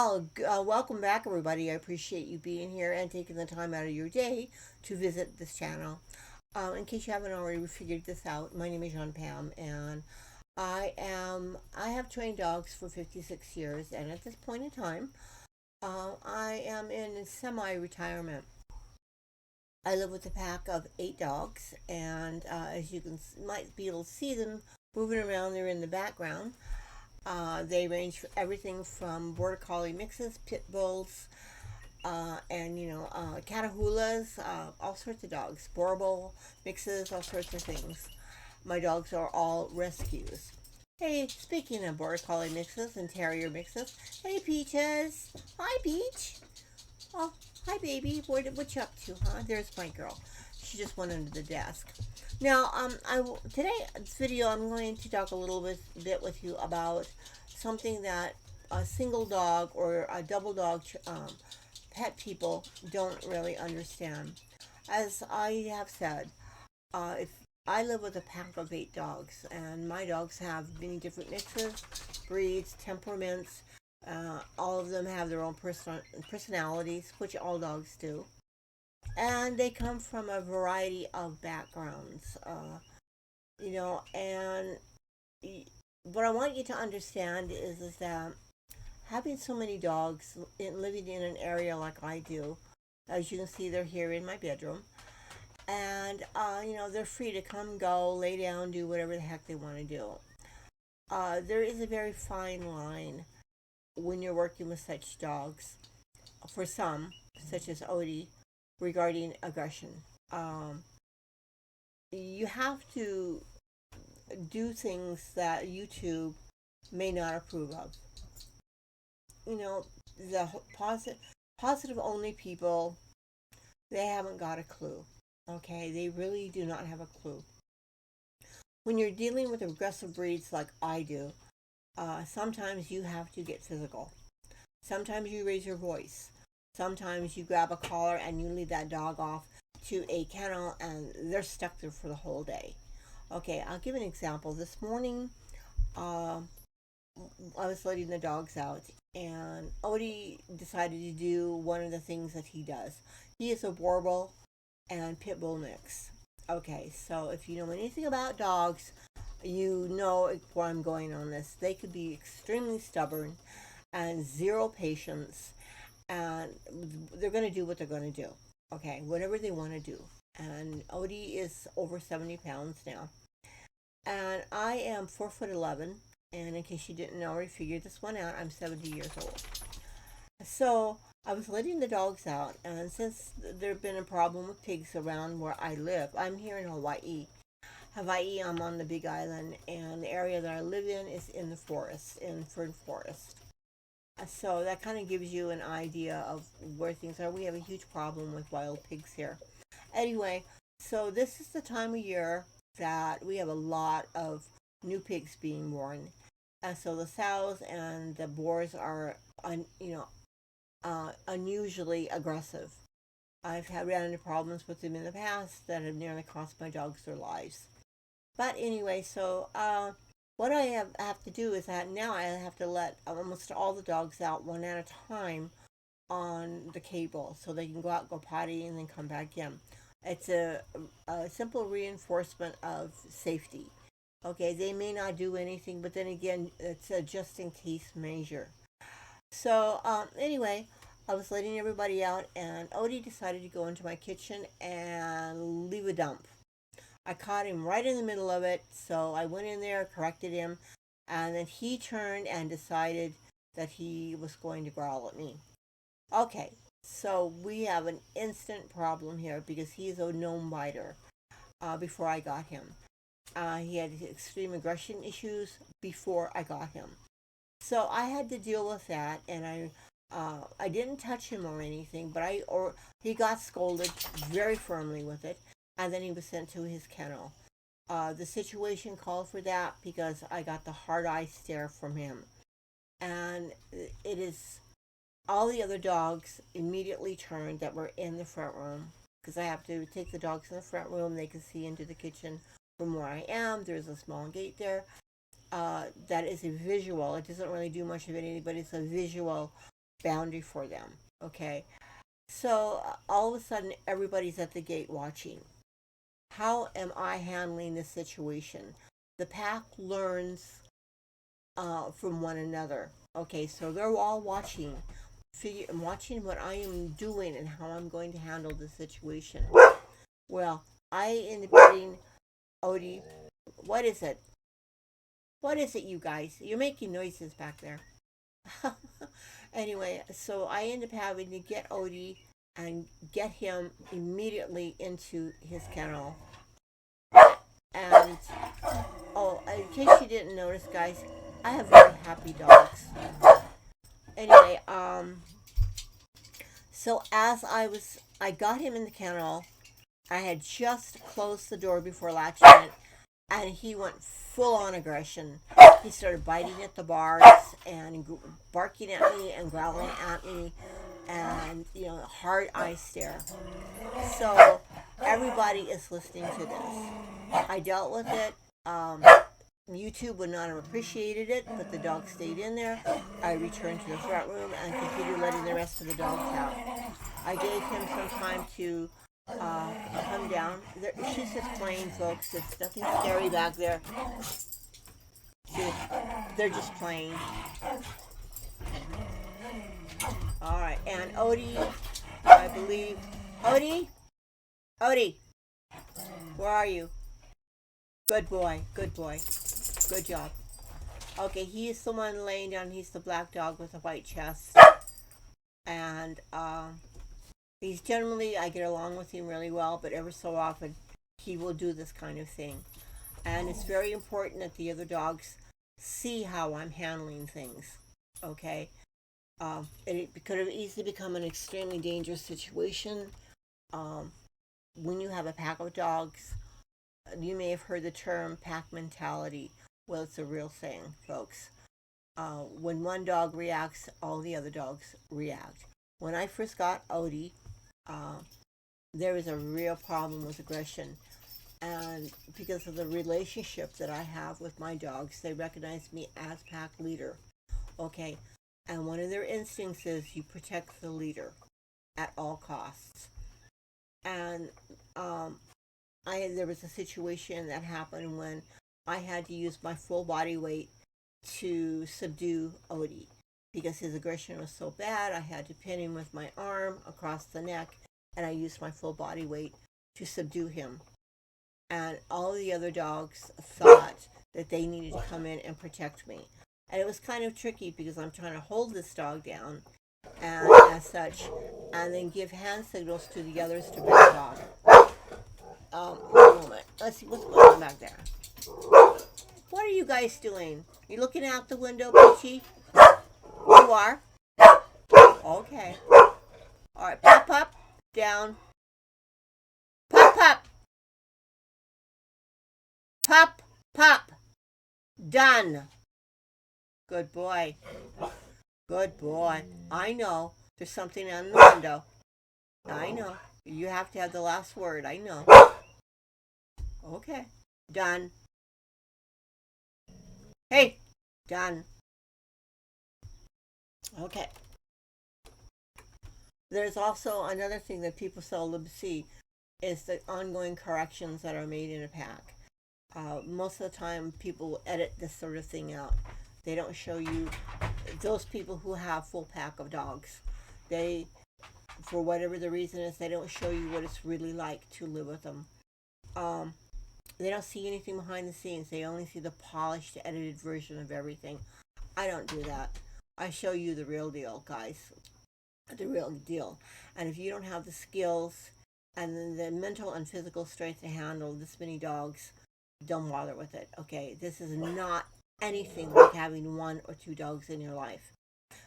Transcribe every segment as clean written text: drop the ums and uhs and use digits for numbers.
Welcome back, everybody. I appreciate you being here and taking the time out of your day to visit this channel. In case you haven't already figured this out, my name is Jean Pam, and I have trained dogs for 56 years, and at this point in time, I am in semi-retirement. I live with a pack of 8 dogs, and as you might be able to see them moving around there in the background. They range for everything from border collie mixes, pit bulls, catahoulas, all sorts of dogs, Borbal mixes, all sorts of things. My dogs are all rescues. Hey, speaking of border collie mixes and terrier mixes, hey Peaches, hi Peach. Oh, hi baby. What you up to, huh? There's my girl. She just went under the desk. Now, today this video I'm going to talk a little bit with you about something that a single dog or a double dog pet people don't really understand. As I have said, if I live with a pack of 8 dogs, and my dogs have many different mixes, breeds, temperaments. All of them have their own personalities, which all dogs do, and they come from a variety of backgrounds. And what I want you to understand is that having so many dogs living in an area like I do, as you can see, they're here in my bedroom, and they're free to come, go, lay down, do whatever the heck they want to do. There is a very fine line when you're working with such dogs. For some, such as Odie, regarding aggression, you have to do things that YouTube may not approve of. The positive only people, they haven't got a clue. Okay, they really do not have a clue. When you're dealing with aggressive breeds like I do, sometimes you have to get physical. Sometimes you raise your voice. Sometimes you grab a collar and you lead that dog off to a kennel and they're stuck there for the whole day. Okay, I'll give an example. This morning, I was letting the dogs out, and Odie decided to do one of the things that he does. He is a Borbal and Pit Bull mix. Okay, so if you know anything about dogs, you know where I'm going on this. They could be extremely stubborn and zero patience, and they're going to do what they're going to do. Okay, whatever they want to do. And Odie is over 70 pounds now. And I am 4'11", and in case you didn't already figure this one out, I'm 70 years old. So I was letting the dogs out, and since there's been a problem with pigs around where I live, I'm here in Hawaii. I'm on the Big Island, and the area that I live in is in the forest, in Fern Forest. So that kind of gives you an idea of where things are. We have a huge problem with wild pigs here. Anyway, so this is the time of year that we have a lot of new pigs being born. And so the sows and the boars are, unusually aggressive. Ran into problems with them in the past that have nearly cost my dogs their lives. But anyway, so what I have to do is that now I have to let almost all the dogs out one at a time on the cable so they can go out, go potty, and then come back in. It's a simple reinforcement of safety. Okay, they may not do anything, but then again, it's a just in case measure. So anyway, I was letting everybody out, and Odie decided to go into my kitchen and leave a dump. I caught him right in the middle of it, so I went in there, corrected him, and then he turned and decided that he was going to growl at me. Okay, so we have an instant problem here because he's a gnome biter. Before I got him, he had extreme aggression issues before I got him, so I had to deal with that, and I didn't touch him or anything, but he got scolded very firmly with it, and then he was sent to his kennel. The situation called for that because I got the hard eye stare from him, and it is all the other dogs immediately turned that were in the front room, because I have to take the dogs in the front room. They can see into the kitchen from where I am. There's a small gate there. That is a visual. It doesn't really do much of anything, but it's a visual boundary for them. Okay, so all of a sudden everybody's at the gate watching. How am I handling this situation? The pack learns from one another. Okay, so they're all watching what I am doing and how I'm going to handle the situation. Well, I ended up getting Odie. What is it? What is it, you guys? You're making noises back there. Anyway, so I ended up having to get Odie and get him immediately into his kennel. And oh, in case you didn't notice, guys, I have very happy dogs. Anyway, so I got him in the kennel. I had just closed the door before latching it, and he went full on aggression. He started biting at the bars and barking at me and growling at me, and hard eye stare. So everybody is listening to this. I dealt with it. YouTube would not have appreciated it, but the dog stayed in there. I returned to the front room and continued letting the rest of the dogs out. I gave him some time to come down. She's just playing, folks. It's nothing scary back there. They're just playing. All right, and Odie, I believe. Odie, where are you? Good boy, good boy, good job. Okay, he's the one laying down. He's the black dog with the white chest, and he's generally, I get along with him really well, but ever so often he will do this kind of thing. And it's very important that the other dogs see how I'm handling things. Okay, it could have easily become an extremely dangerous situation. Um, when you have a pack of dogs, you may have heard the term pack mentality. Well, it's a real thing, folks. When one dog reacts, all the other dogs react. When I first got Odie, uh, there was a real problem with aggression. And because of the relationship that I have with my dogs, they recognize me as pack leader. Okay, and one of their instincts is you protect the leader at all costs. And there was a situation that happened when I had to use my full body weight to subdue Odie because his aggression was so bad. I had to pin him with my arm across the neck, and I used my full body weight to subdue him. And all the other dogs thought that they needed to come in and protect me. And it was kind of tricky because I'm trying to hold this dog down and as such, and then give hand signals to the others to back off. One moment. Let's see what's going on back there. What are you guys doing? You looking out the window, Peachy? You are? Okay. Alright, pop, pop, down. Pop, pop. Pop, pop. Done. Good boy. Good boy. I know. There's something on the window. I know. You have to have the last word. I know. Okay. Done. Hey. Done. Okay. There's also another thing that people seldom see is the ongoing corrections that are made in a pack. Most of the time, people edit this sort of thing out. They don't show you those people who have full pack of dogs. They, for whatever the reason is, they don't show you what it's really like to live with them. They don't see anything behind the scenes. They only see the polished, edited version of everything. I don't do that. I show you the real deal, guys. The real deal. And if you don't have the skills and the mental and physical strength to handle this many dogs, don't bother with it. Okay, this is not anything like having one or two dogs in your life.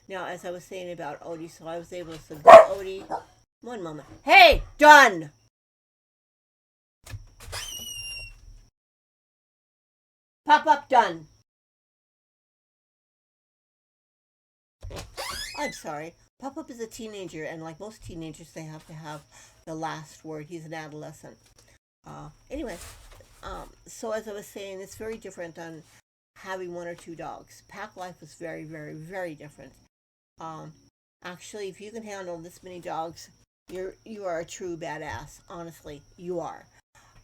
Now, as I was saying about Odie, so I was able to subdue Odie. One moment. Hey, done. Pop up, done. I'm sorry. Pop up is a teenager, and like most teenagers, they have to have the last word. He's an adolescent. Anyway, so as I was saying, it's very different than having one or two dogs. Pack life was very, very, very different. Um, Actually, if you can handle this many dogs, you are a true badass. Honestly, you are.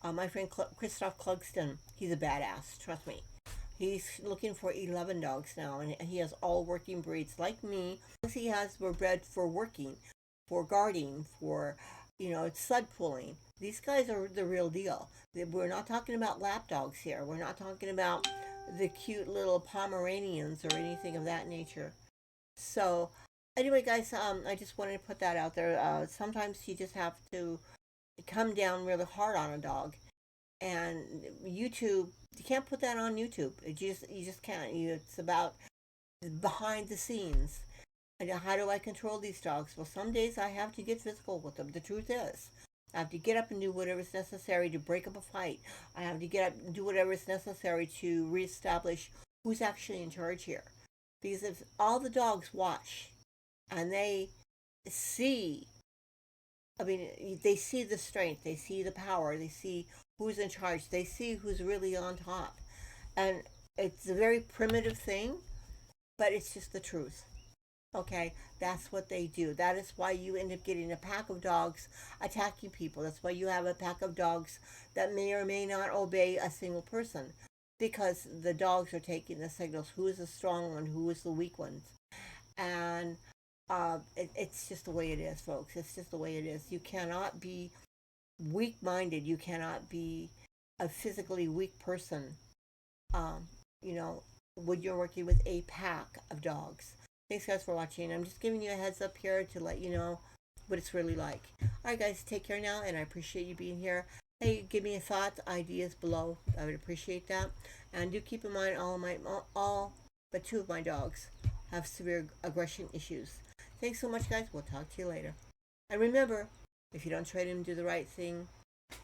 My friend Christoph Clugston, he's a badass. Trust me. He's looking for 11 dogs now, and he has all working breeds like me. He has were bred for working, for guarding, for sled pulling. These guys are the real deal. We're not talking about lap dogs here. We're not talking about the cute little Pomeranians or anything of that nature. So, anyway, guys, I just wanted to put that out there. Sometimes you just have to come down really hard on a dog, and YouTube, you can't put that on YouTube. You just can't. It's about behind the scenes. And how do I control these dogs? Well, some days I have to get physical with them. The truth is, I have to get up and do whatever is necessary to break up a fight. I have to get up and do whatever is necessary to reestablish who's actually in charge here. Because if all the dogs watch and they see, I mean, they see the strength, they see the power, they see who's in charge, they see who's really on top. And it's a very primitive thing, but it's just the truth. Okay, that's what they do. That is why you end up getting a pack of dogs attacking people. That's why you have a pack of dogs that may or may not obey a single person, because the dogs are taking the signals. Who is the strong one? Who is the weak one? And it's just the way it is, folks. It's just the way it is. You cannot be weak-minded. You cannot be a physically weak person. Um, you know, when you're working with a pack of dogs. Thanks, guys, for watching. I'm just giving you a heads up here to let you know what it's really like. All right, guys, take care now, and I appreciate you being here. Hey, give me your thoughts, ideas below. I would appreciate that. And do keep in mind all but two of my dogs have severe aggression issues. Thanks so much, guys. We'll talk to you later. And remember, if you don't train him to do the right thing,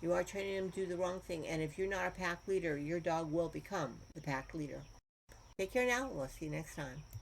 you are training him to do the wrong thing. And if you're not a pack leader, your dog will become the pack leader. Take care now. We'll see you next time.